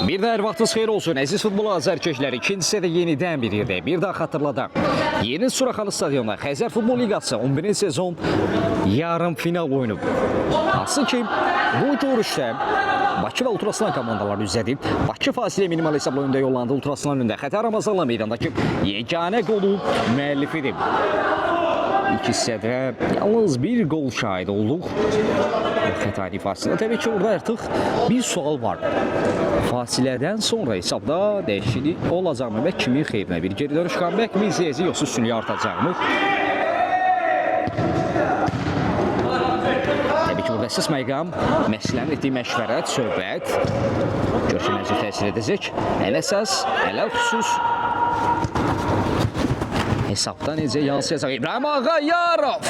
Bir də hər vaxtınız xeyir olsun. Əziz futbol azərkeşləri, ikincisi də yenidən bir yerdə. Bir daha xatırladaq. Yeni Suraxanı stadionda Xəzər Futbol Liqası 11-ci sezon yarım final oyunu. Asıl ki, bu görüşdə Bakı və Ultraslan komandaları üzlədi. Bakı fasilə minimal hesabla öndə yollandı. Ultraslan öndə. Xətər Ramazanlı meydandakı yeganə qolu müəllifidir. İlk hissədə yalnız bir gol şahid olduq. Xətay fasilə. Təbii ki, orada artıq bir sual var. Fasilədən sonra hesabda dəyişiklik olacaqmı və kimin xeyrinə bir geri dönüş comeback mi izləyəcək, yoxsa üstünlüyü artacaqmı? Təbii ki, burada əsas məqam məsələnin etdiyi məşvərət, söhbət görüşə məncə təsir edəcək. Ən əsas, ən xüsus hesabda necə yansıyacaq? İbrahim Ağayarov,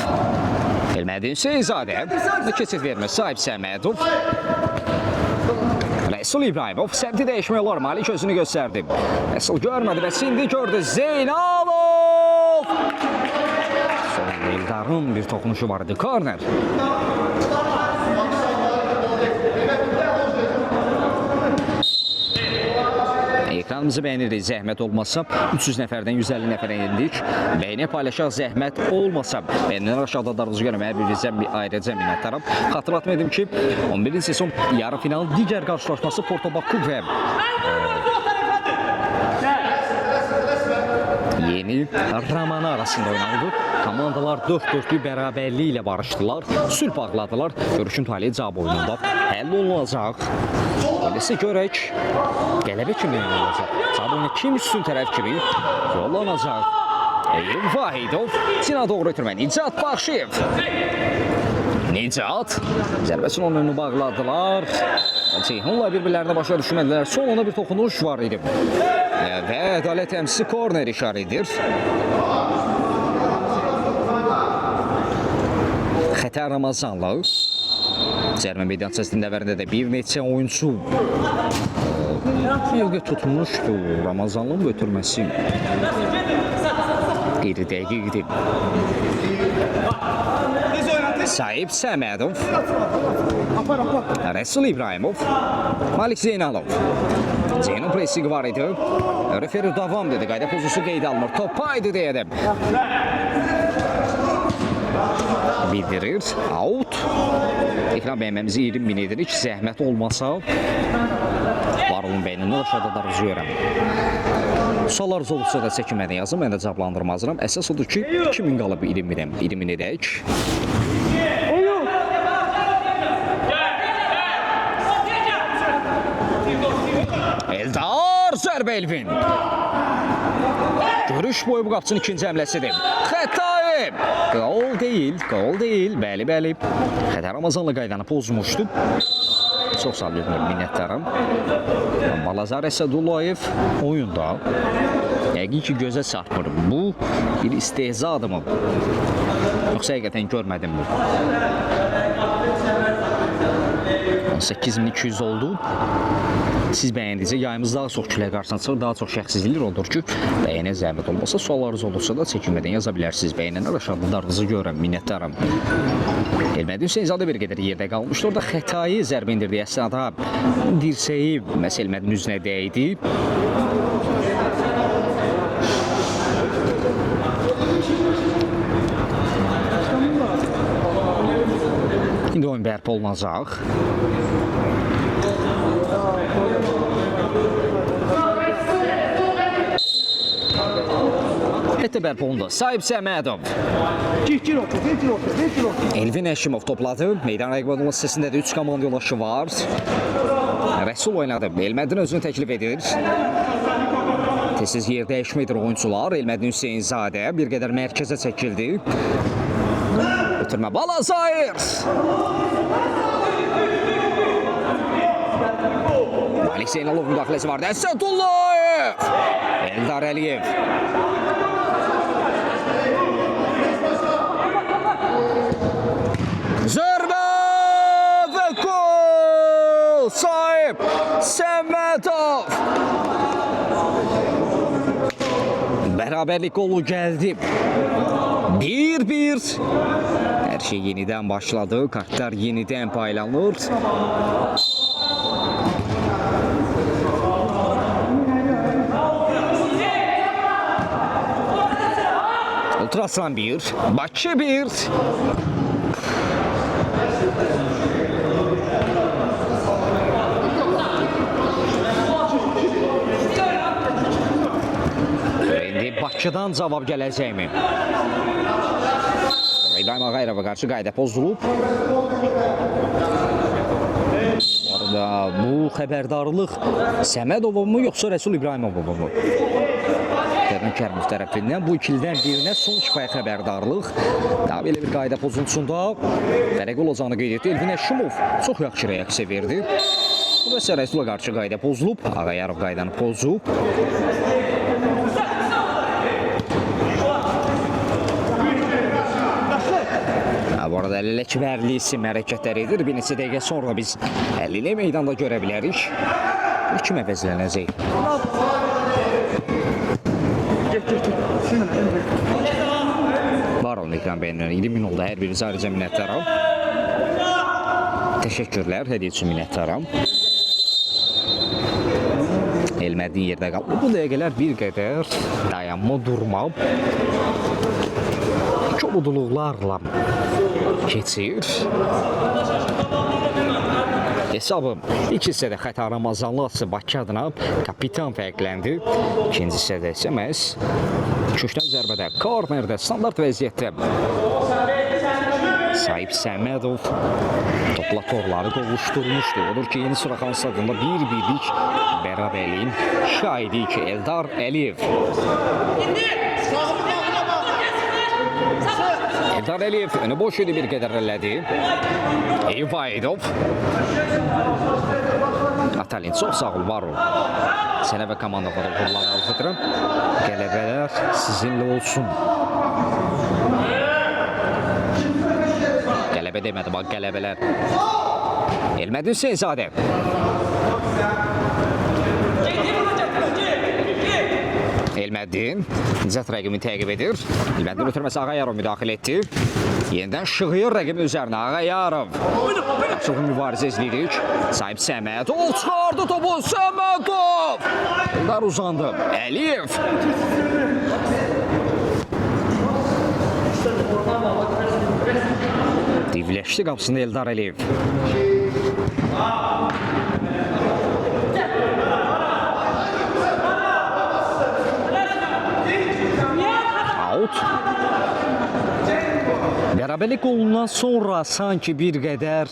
Elmədin Hüseyinzadə, keçid vermə sahib Səmədov, Rəsul İbrahimov, səmti dəyişmək olar, Malik özünü göstərdi. Rəsul görmədi və sindi gördü, Zeynalov! Son Eldarın bir toxunuşu var idi, korner. Ekranımızı bəyənirik, zəhmət olmasa 300 nəfərdən 150 nəfərə indik. Bəyəni paylaşaq, zəhmət olmasa. Bəyənlər aşağıda darınızı görəm, hər birinizdən bir ayrıca minnətdaram. Xatırlatma edim ki, 11-ci sezon yarı final digər qarşılaşması Porto Baku və Yeni Ramana arasında oynanıldı. Komandalar 4-4'lü bərabərliyi ilə barışdılar, sülh bağladılar. Görüşün talihi cavab oyununda həll olunacaq. Öyleysə görək, qələbə kimi olacaq. Cavab oyuna kim üstün tərəf kimi yollanacaq. Eyüp Vahidov, Sina doğru ötürmə, Nicat Baxşiyev. Nicat, zərbəsini onun önünü bağladılar. Ceyhunla bir-birlərinə başa düşmədilər. Son ona bir toxunuş var idi. Və ədalət əmsi korner işarədir. Xətər Ramazanlı. Zərmə meydançasının dəvərində də bir neçə oyuncu mövqe tutmuşdu. Ramazanlının ötürməsi qeyri-dəqiqdir. Sahib Səmədov, Rəsul İbrahimov, Malik Zeynalov. Zeynalov pressing var idi. Referi davam dedi. Qayda pozusu qeyd almır. Topaydı deyədim. Bildirir. Out. Ekran bəyənməmizi 20 min edirik. Zəhmət olmasa var olun beynini aşağıda da rüzüyərəm. Suallarınız olursa da çəkinmədən yazın. Mən də cavablandırma hazıram. Əsas odur ki, 2000 qalıb 20 minəm. 20 min edək. Eldar zərbə Elvin. Görüş boyu bu qapısının ikinci həmləsidir. Xətay! Gol deyil, gol deyil. Bəli, bəli. Xətər Ramazanlı qaydanı pozmuşdu. Çox sağ olun, minnətdaram. Balazar Əsədullayev oyunda. Yəqin ki, gözə çarpır. Bu bir istehza adımı. Yoxsa həqiqətən görmədim bu. 18200 oldu. Siz bəyəndikcə yayımız daha çox küləyə qarşısına çıxır, daha çox şəxsizlik odur ki, bəyənə zəhmət olmasa, suallarınız olursa da çəkinmədən yaza bilərsiniz. Bəyənənlər aşağıda darınızı görürəm, minnətdaram. Elmədin Hüseyinzadə bir qədər yerdə qalmışdı. Orada Xətayı zərbə indirdiyi əsnada dirsəyi məhz Elmədin üzünə dəydi. İndi oyun bərpa olunacaq. Hətə bərpa olundu. Sahib Səmədov. Elvin Əşimov topladı. Meydan rəqabət səsində də 3 komanda yolaşı var. Rəsul oynadı. Elmədin özünü təklif edir. Tez-tez yer dəyişməkdir oyuncular. Elmədin Hüseyinzadə bir qədər mərkəzə çəkildi. Ötürmə Balazar. Malik Zeynalov müdaxiləsi vardı. Əsədullayev. Eldar Əliyev. Zərbə və gol! Sahib Səmədov. Bərabərlik qolu gəldi. 1-1. Hər şey yenidən başladı. Kartlar yenidən paylanır. Ultraslan 1, Bakı 1. İndi Bakıdan cavab gələcəkmi? İbrahim Ağayevə qarşı qayda pozulub. Orada bu xəbərdarlıq Səmədova mı yoxsa Rəsul İbrahimova mı? Tərin Kərimov tərəfindən bu ikilidən birinə son kifayət xəbərdarlıq. Daha belə bir qayda pozuntusunda fərq olacağını qeyd etdi. Elvin Əşimov çox yaxşı reaksiya verdi. Bu da isə Rəsula qarşı qayda pozulub. Ağayarov qaydanı pozub. Bu arada Əliləkvərli isim hərəkətlər edir. Bir neçə dəqiqə sonra biz Əlili meydanda görə bilərik. Kim əvəzlənəcək? Var olun ekran bəyənləri. 20 min oldu. Hər biriniz ayrıca minnətdaram. Təşəkkürlər. Hədiyyə üçün minnətdaram. Elmədiyi yerdə qaldı. Bu dəqiqələr bir qədər dayanma, durma. Çoluduluqlarla keçir. Hesabı ilk hissədə Xəta Ramazanlı atsı Bakı adına kapitan fərqləndi. İkinci hissədə isə məhz köşkdən zərbədə, kornerdə, standart vəziyyətdə Sahib Səmədov topla torları qovuşturmuşdu. Odur ki, Yeni Suraxanı stadionunda bir birlik bərabərliyin şahidi ki, Eldar Əliyev. Eldar Əliyev önü boş idi bir qədər elədi. Eyüp Aydov. Atalin, çox sağ ol, var ol. Sənə və komandalara uğurlar arzulayıram. Qələbələr sizinlə olsun. Qələbə demədi, bax qələbələr. Elmədin Hüseynzadə. Elməddin Nicat rəqibini təqib edir. Elməddin ötürməsi Ağayarov müdaxilə etdi. Yenidən şığıyır rəqibin üzərinə Ağayarov. Yaxşılıq mübarizə izləyirik. Sahib Səmədov çıxardı topu. Səmədov! Eldar uzandı. Əliyev. Divləşdi qapısında Eldar Əliyev. Bərabərlik qolundan sonra sanki bir qədər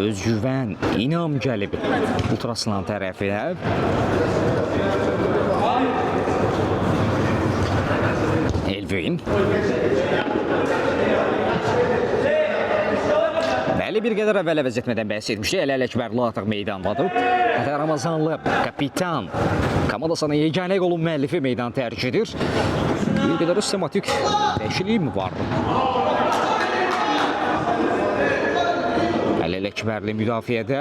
özgüvən, inam gəlib Ultraslan tərəfinə. Elvin. Bəli, bir qədər əvvəl əvəz etmədən bəhs etmişdi. Ələkbərli artıq meydandadır. Xəta Ramazanlı kapitan komandasının yeganə qolun müəllifi meydan tərk edir. Bir qədər sistematik dəyişiklik mi var? Ələkbərli müdafiədə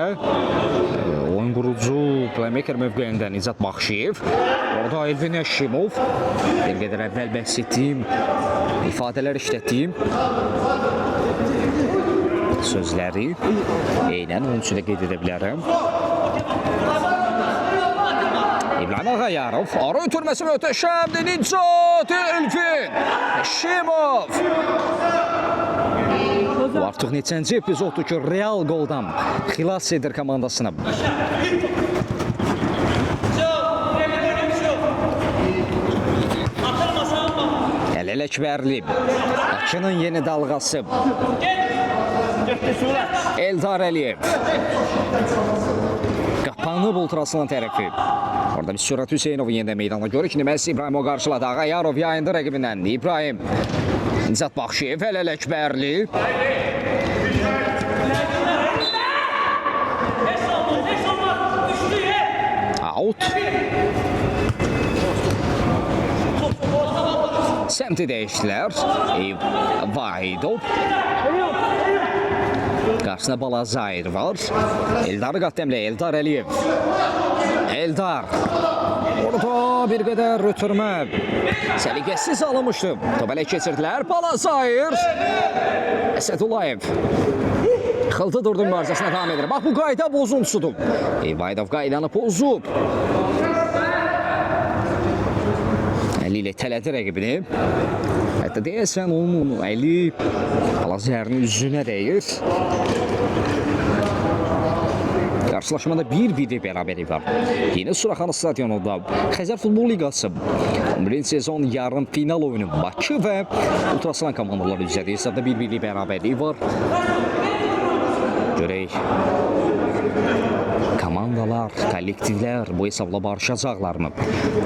oyun qurucu playmaker mövqeyində Nicat Baxşiyev. Orada Elvin Əşimov. Bir qədər əvvəl bəhs etdiyim, ifadələr işlətdiyim sözləri eynən onun üçün də qeyd edə bilərəm. İbrahim Ağayarov, ara ötürməsi möhtəşəmdir. Nicat Elvin Əşimov. Bu artıq neçənci epizoddur ki, Real qoldan xilas edir komandasını. Ələkbərli, Bakının yeni dalğası. Eldar Əliyev. Qapanıb Ultraslan tərəfi. Orada bir Sürət Hüseynov'u yenidən meydana görür ki, məhz İbrahim o qarşıladı. Ağayarov yayındı rəqibindən. İbrahim. Nicat Baxşiyev, Ələkbərli. Out. Səmti dəyişdilər. Vaidov. Qarşısında Balazayir var. Eldarı qatdəmlə Eldar Əliyev. Eldar. Orada bir qədər ötürmə. Səliqəsiz alınmışdı. Topu keçirdilər. Balazayir. Əsədullayev. Xıltı durdu mübarizəsinə davam edir. Bax bu qayda bozuntusudur. Vaidov qaydanı pozub. əli ilə tələdi rəqibini. Hətta deyəsən onun əli Balazər'in üzünə dəyir. Karşılaşmada 1-1 beraberlik var. Yeni Suraxanı stadionunda Xəzər Futbol Liqası 11-ci sezon yarım final oyunu Bakı və Ultraslan komandaları üzrə hesabda 1-1 beraberlik var. Görək komandalar, kollektivlər bu hesabla barışacaqlarmı?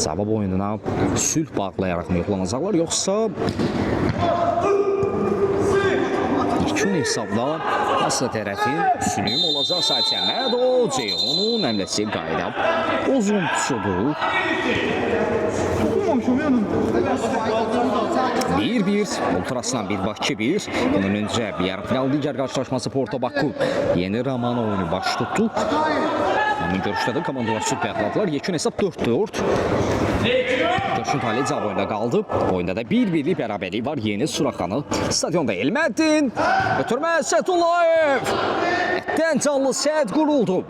Cavab oyununa sülh bağlayaraq mı yoxlanacaqlar, yoxsa İlkin hesabda Asla tərəfin üstünlüyüm olacaq Sait Səmədov, Ceyhunun əmləsi qayda bozuntusudur. 1-1, Ultraslan 1, Bakı 1. Bunun öncə yarımfinal digər qarşılaşması Porto Baku yeni Ramana oyunu baş tutdu. Onun görüşdə də komandalar süt bəxladılar. Yekun hesab 4-4. Görüşün tali cavab oyunda qaldı. Oyunda da 1-1'lik beraberlik var. Yeni Suraxanı stadionda Elməddin. Ötürmə Sədullayev. Ətdən canlı Səd quruldu.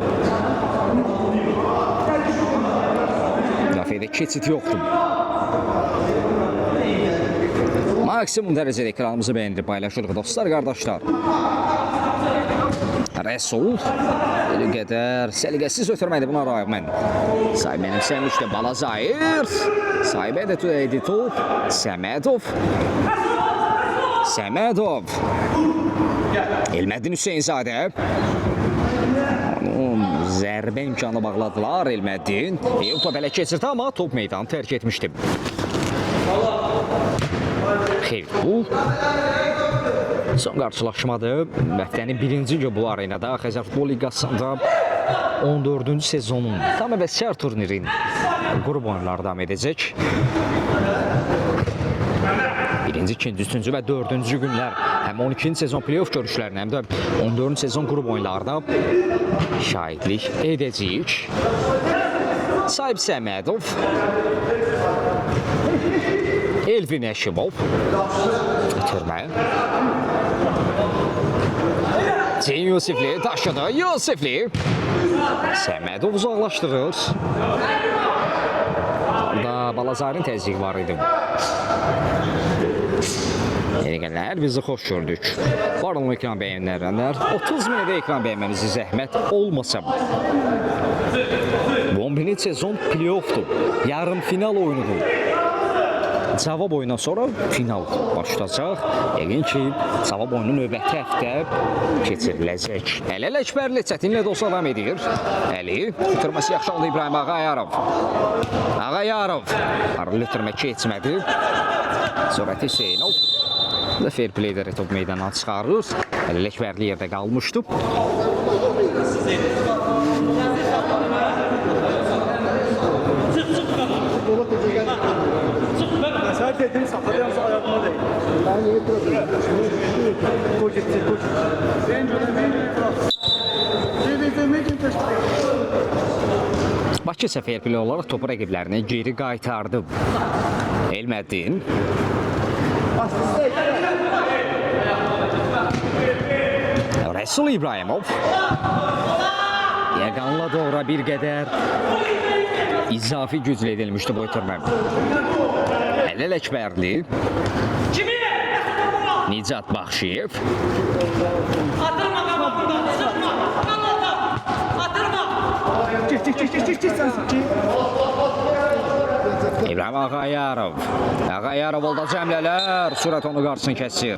Müdafiədə keçid yoxdur. Maksimum dərəcədə ekranımızı bəyəndirib paylaşırıq dostlar, qardaşlar. Rəsul bir qədər səliqəsiz ötürməkdir buna rağmen. Sahib mənimsəmişdi Balazayır. Sahibə də tüdəydi top. Səmədov. Səmədov. Elməddin Hüseyinzadə. Onun zərbə imkanı bağladılar Elməddin. Top ələ keçirdi amma top meydanı tərk etmişdi. Xeyr, bu son qarşılaşmadır. Həftənin birinci günü bu arenada Xəzər Futbol Liqasında 14-cü sezonun tam əvəzkar turnirin qrup oyunları davam edəcək. Birinci, ikinci, üçüncü və dördüncü günlər həm 12-ci sezon playoff görüşlərinə, həm də 14-cü sezon qrup oyunlarına şahidlik edəcəyik. Sahib Səmədov, Elvin Əşimov ötürmə. Ceyn Yusifli daşıdı. Yusifli. Səmədov uzaqlaşdırır. Burada Balazar'ın təzyiqi var idi. Yeniqənlər bizi xoş gördük. Var olun ekran bəyənənlər. 30 minədə ekran bəyənməmizi zəhmət olmasa. Bu 11-ci sezon playoffdur. Yarım final oyunudur. Cavab oyundan sonra final başlayacaq. Yəqin ki, cavab oyunu növbəti həftə keçiriləcək. Əli Ələkbərli çətinlə dostlar davam edir. Əli, ötürməsi yaxşı aldı İbrahim Ağayarov. Ağayarov. Arılı ötürmə keçmədi. Sürəti Hüseynov. Bu da fair play-də top meydana çıxarır. Əli Ələkbərli yerdə qalmışdı. Mesaj edin, saklayamsa ayakına değil. Ben niye bırakıyorum? Koçuk. Ben Bakı isə fair play olaraq topu rəqiblərinə geri qaytardı. Elməddin. Rəsul İbrahimov. Yəqanla doğru bir qədər izafi güclə edilmişdi bu ötürmə. Əli Ələkbərli. Nicat Baxşiyev. İbrahim Ağayarov. Ağayarov olda cəmlələr. Sürət onu qarşısını kəsir.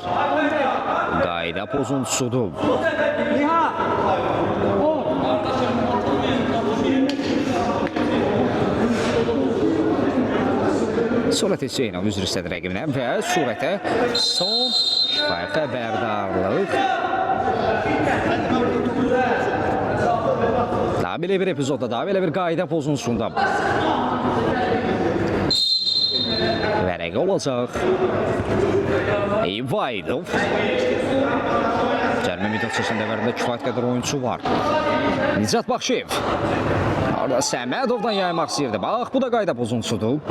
Qayda pozuntusudur. Sürət Hüseynov üzr istədi rəqibinə və Sürətə son şifahi xəbərdarlıq. Daha belə bir epizodda, daha belə bir qayda pozuntusunda vərəqə olacaq. Eyvaidov. Cərmə müddətsəsinin dəvərində kifayət qədər oyunçu var. Nicat Baxşiyev. Orada Səmədovdan yaymaq istəyirdi. Bax, bu da qayda pozuntusudur.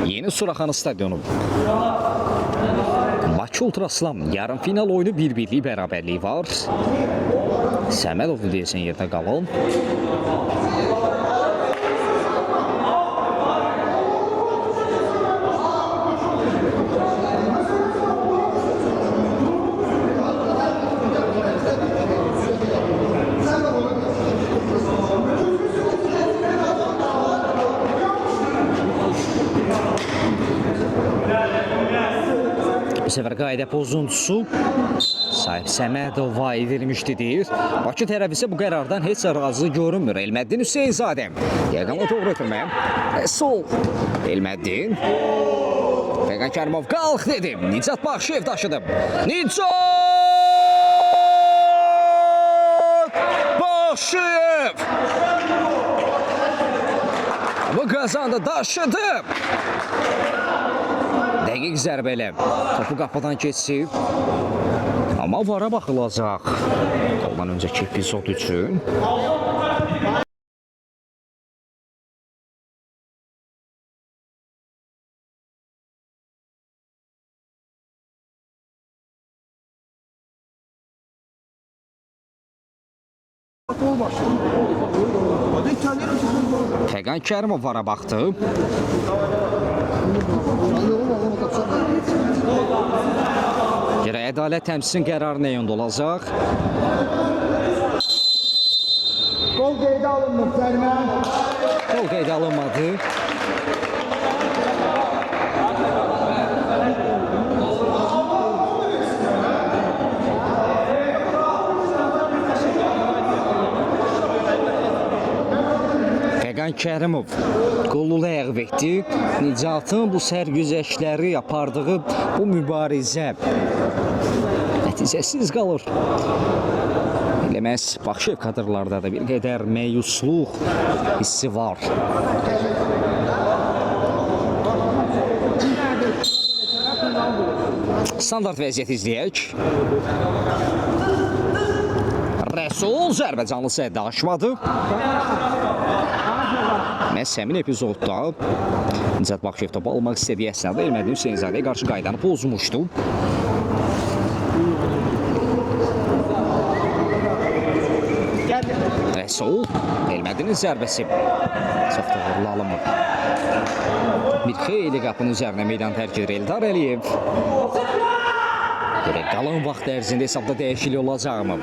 Yeni Suraxanı stadionu Bakı Ultraslan yarım final oyunu 1-1'lik bərabərliyi var. Səmədov deyəsən yerdə qalan. Bu sefer qayda pozuntusu sahib Səmədova edilmişdi deyir. Bakı tərəfi isə bu qərardan heç razı görünmür. Elməddin Hüseynzadə. Yəqama doğru ötürməyəm. Sol. Elməddin. Fəqan Kərimov qalx dedim. Nicat Baxşev daşıdı. Nicat Baxşev. Bu qazandı daşıdı. Dəqiq zərbələ topu qapıdan keçib. Amma vara baxılacaq. Ondan öncəki epizod üçün. Fəqan Kərimov vara baxdı. Yerə ədalət təmsilin qərarı nə yöndə olacaq? Gol qeydə alınmır, Zərmən. Gol qeydə alınmadı. Fəqan Kərimov qolu ləğv etdi. Nicatın bu sərgüzəştləri apardığı bu mübarizə nəticəsiz qalır. Elə məhz Baxşev kadrlarda da bir qədər məyusluq hissi var. Standart vəziyyət izləyək. Rəsul zərbəcanlı səddə aşmadı. Məhz həmin epizodda Nicat Baxşev topu almaq istədiyi əsnədə Elməddin Hüseynzadəyə qarşı qaydanı pozmuşdu. Rəsul, Elməddinin zərbəsi çox da uğurlu alınmır. Bir xeyli qapının üzərinə meydan tərk edir Eldar Əliyev. Görək, qalan vaxt ərzində hesabda dəyişiklik olacaqmı?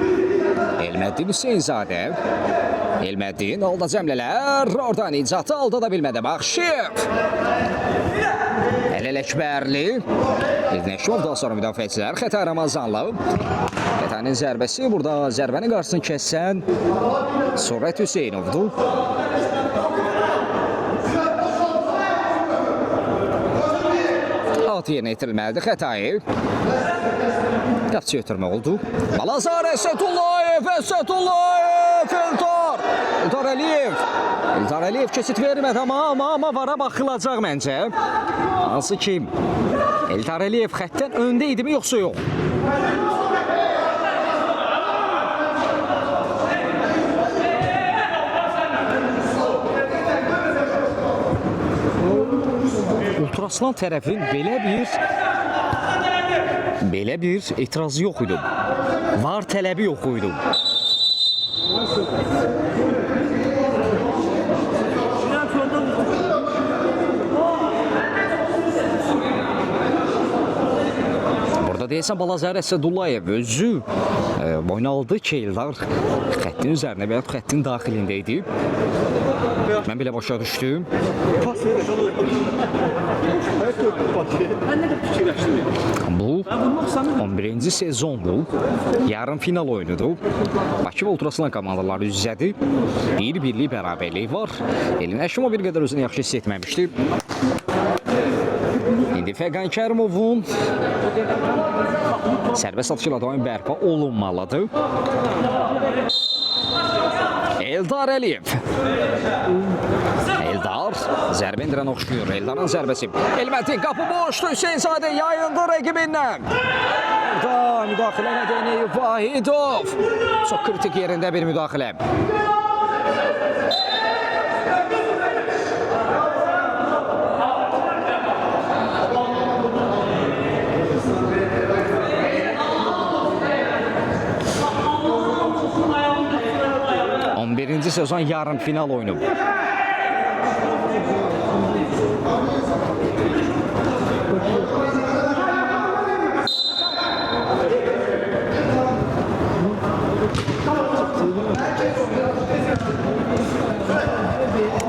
Elməddin Hüseynzadə. Elməddin alda cəmlələr. Oradan icatı aldada bilmədi Baxşev. Əlil Əkbərli. İlnəşov daha sonra müdafiəçilər. Xətay Ramazanlı. Xətayın zərbəsi burada zərbəni qarşısını kəsən Surət Hüseynovdur. At yerinə itirilməlidir Xətayı. Qapçı ötürmə oldu. Balazar Əsədullayev, Eldar Əliyev. Eldar Əliyev keçid vermədi amma vara baxılacaq məncə. Hansı ki, Eldar Əliyev xəttdən öndə idimi yoxsa yox? Ultraslan tərəfin belə bir etirazı yox idi. VAR tələbi yox idi. Burada deyəsən Balazar Əsədullayev özü boyna aldı ki, Eldar xəttin üzərinə və ya xəttin daxilində idi. Mən belə başa düşdüm. Bu 11-ci sezondur. Yarım final oyunudur. Bakı və Ultraslan komandaları üz-üzədir. 1-1'lik bərabərlik var. Elin Əşimov bir qədər özünü yaxşı hiss etməmişdi. İndi Fəqan Kərimovun sərbəst atışıyla daim bərpa olunmalıdır. Eldar Əliyev. Eldar zərbə indirən oxşuyur. Eldarın zərbəsi. Elməddin qapı boşdu. Hüseynzadə yayındı rəqibindən. Burada müdaxilə mədəni Vahidov. Çox kritik yerində bir müdaxilə. birinci sezon yarım final oyunu.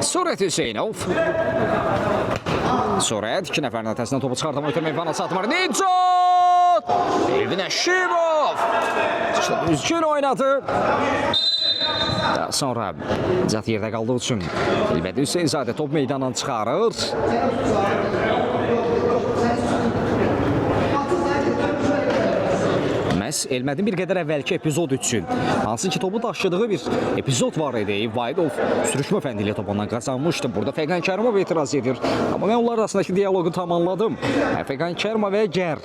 Surət Hüseynov. Surət 2 nəfərin ötəsindən topu çıxartama ötürmək Van'a satmır. Nicat! Elvin Əşimov. Düzgün oynadı. Daha sonra Nicat yerdə qaldığı üçün Elvin Hüseynzadə top meydandan çıxarır. Elmədin bir qədər əvvəlki epizod üçün hansı ki topu daşıdığı bir epizod var idi. Vaidov sürüşmə fəndi ilə topundan qazanmışdı. Burada Fəqan Kərimov etiraz edir. Amma mən onlar arasındakı dialoqu tamamladım. Fəqan Kərimov əgər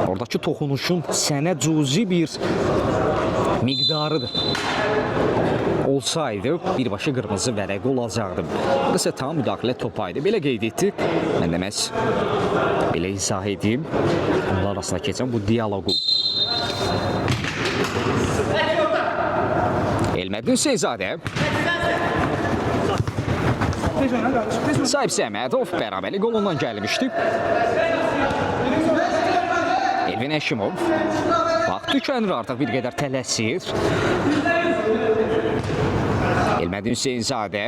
oradakı toxunuşun sənə cüzi bir miqdarıdır olsaydı birbaşa qırmızı vərəq olacaqdı. Bu isə tam müdaxilə topaydı. Belə qeyd etdi. Mən də məhz belə izah edeyim. Onlar arasında keçən bu dialoqu. Elmədin Hüseynzadə. Sahib Səmədov bərabərlik qolundan gəlmişdi. Elvin Əşimov. Vaxt tükənir, artıq bir qədər tələsir. Elmədin Hüseynzadə.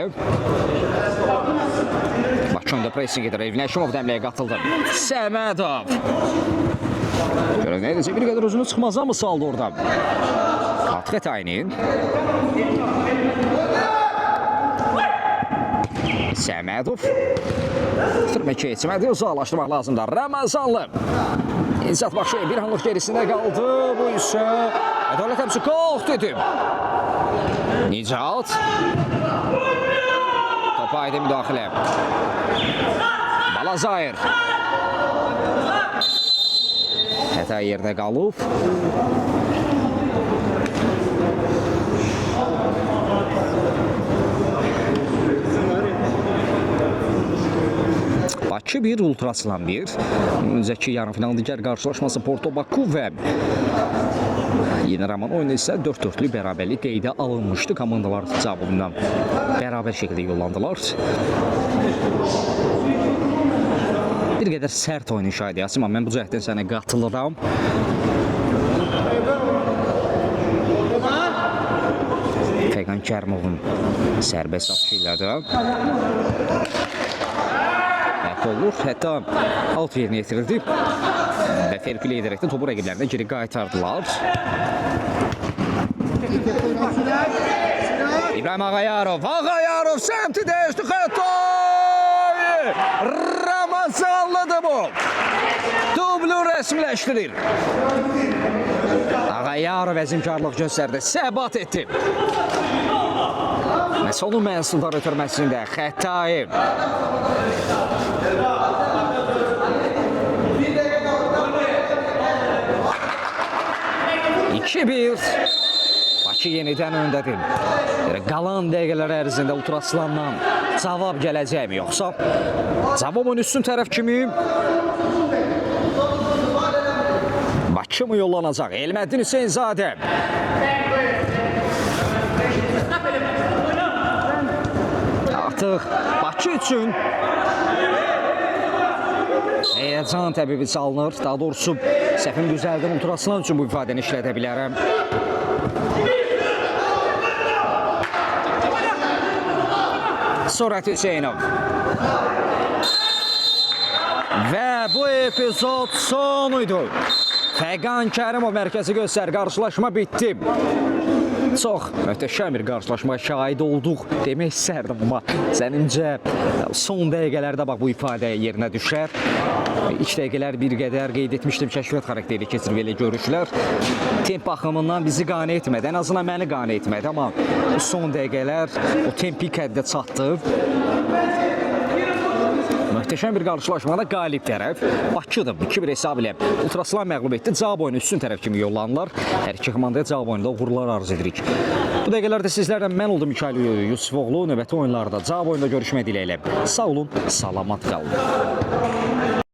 Bakı öndə pressing edir. Elvin Əşimov dəmləyə qatıldı. Səmədov. Görək nə edəcək, bir qədər özünü çıxmaza mı saldı orada? Xat xətayinin. Səmədov. Türmə keçmədi, uzaqlaşdırmaq lazımdır. Ramazanlı. İzzat Başıyev bir anlıq gerisində qaldı. Bu isə Ədalət həmsi qalx dedim. Nicat. Topa aydın müdaxilə. Balazayır. Xəta yerdə qalıb. Bakı 1, Ultraslan 1. Öncəki yarımfinalın digər qarşılaşması Porto Baku və Yeni Raman oyunu isə 4-4'lük bərabərlik qeydə alınmışdı. Komandalar cavabından bərabər şəkildə yollandılar. Bir qədər sərt oyun müşahidəsi, amma mən bu cəhətdən sənə qatılıram. Fəqan Kərimovun sərbəst atışı ilə də olur. Hətta alt yerinə yetirildi və fair play edərək də topu rəqiblərinə geri qaytardılar. İbrahim Ağayarov. Ağayarov səmti dəyişdi. Xətay! Ramazanlıdır bu. Dublu rəsmiləşdirir. Ağayarov əzimkarlıq göstərdi. Səbat etdi. Məhz onun məhsuldar ötürməsində Xətay. 2-1. Bakı yenidən öndədir. Qalan dəqiqələr ərzində Ultraslandan cavab gələcəkmi, yoxsa cavabın üstün tərəf kimi Bakı mı yollanacaq? Elmədin Hüseynzadə. Artıq Bakı üçün həyəcan təbibi çalınır. Daha doğrusu səhvim düzəldim. Ultraslan üçün bu ifadəni işlədə bilərəm. Surət Hüseynov. Və bu epizod sonuydu. Fəqan Kərimov mərkəzi göstər. Qarşılaşma bitdi. Çox möhtəşəm bir qarşılaşmaya şahid olduq demək istərdim, amma zənnimcə son dəqiqələrdə bax bu ifadə yerinə düşər. İlk dəqiqələr bir qədər qeyd etmişdim, kəşfiyyat xarakterli keçir belə görüşlər. Temp baxımından bizi qane etmədi, ən azından məni qane etmədi, amma son dəqiqələr o temp ilk həddə çatdı. Möhtəşəm bir qarşılaşmada qalib tərəf Bakıdır. 2-1 hesab ilə Ultraslan məğlub etdi. Cavab oyunu üstün tərəf kimi yollandılar. Hər iki komandaya cavab oyununda uğurlar arzu edirik. Bu dəqiqələrdə sizlərlə mən oldum Mikayıl Yusufoğlu. Növbəti oyunlarda cavab oyunda görüşmək diləyilə. Sağ olun, salamat qalın.